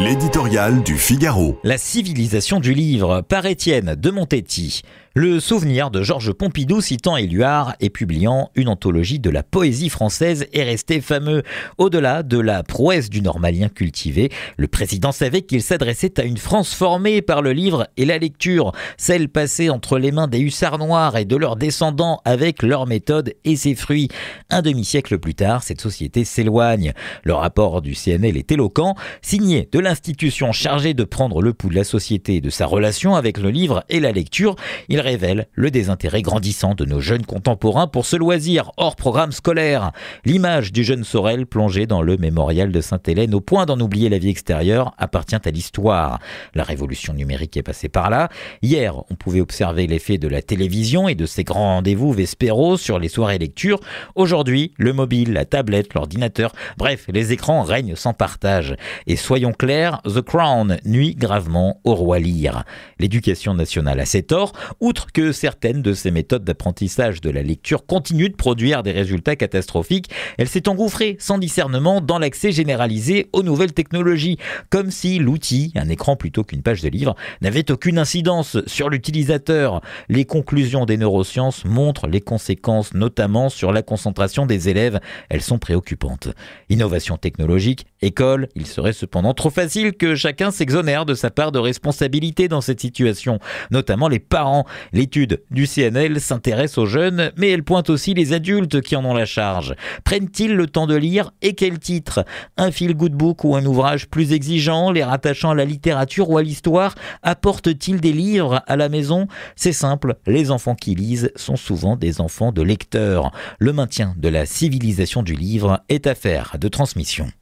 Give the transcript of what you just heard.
L'éditorial du Figaro. La civilisation du livre par Étienne de Montetti. Le souvenir de Georges Pompidou citant Éluard et publiant une anthologie de la poésie française est resté fameux. Au-delà de la prouesse du normalien cultivé, le président savait qu'il s'adressait à une France formée par le livre et la lecture, celle passée entre les mains des hussards noirs et de leurs descendants avec leurs méthodes et ses fruits. Un demi-siècle plus tard, cette société s'éloigne. Le rapport du CNL est éloquent, signé de l'institution chargée de prendre le pouls de la société et de sa relation avec le livre et la lecture. Il révèle le désintérêt grandissant de nos jeunes contemporains pour ce loisir hors programme scolaire. L'image du jeune Sorel plongé dans le mémorial de Sainte-Hélène au point d'en oublier la vie extérieure appartient à l'histoire. La révolution numérique est passée par là. Hier, on pouvait observer l'effet de la télévision et de ses grands rendez-vous vespéraux sur les soirées lecture. Aujourd'hui, le mobile, la tablette, l'ordinateur, bref, les écrans règnent sans partage. Et soyons clairs, The Crown nuit gravement au roi Lear. L'éducation nationale a ses torts. Outre que certaines de ces méthodes d'apprentissage de la lecture continuent de produire des résultats catastrophiques, elle s'est engouffrée sans discernement dans l'accès généralisé aux nouvelles technologies, comme si l'outil, un écran plutôt qu'une page de livre, n'avait aucune incidence sur l'utilisateur. Les conclusions des neurosciences montrent les conséquences, notamment sur la concentration des élèves. Elles sont préoccupantes. Innovation technologique, école, il serait cependant trop facile que chacun s'exonère de sa part de responsabilité dans cette situation, notamment les parents. L'étude du CNL s'intéresse aux jeunes, mais elle pointe aussi les adultes qui en ont la charge. Prennent-ils le temps de lire et quel titre ? Un feel-good book ou un ouvrage plus exigeant, les rattachant à la littérature ou à l'histoire ? Apportent-ils des livres à la maison ? C'est simple, les enfants qui lisent sont souvent des enfants de lecteurs. Le maintien de la civilisation du livre est affaire de transmission.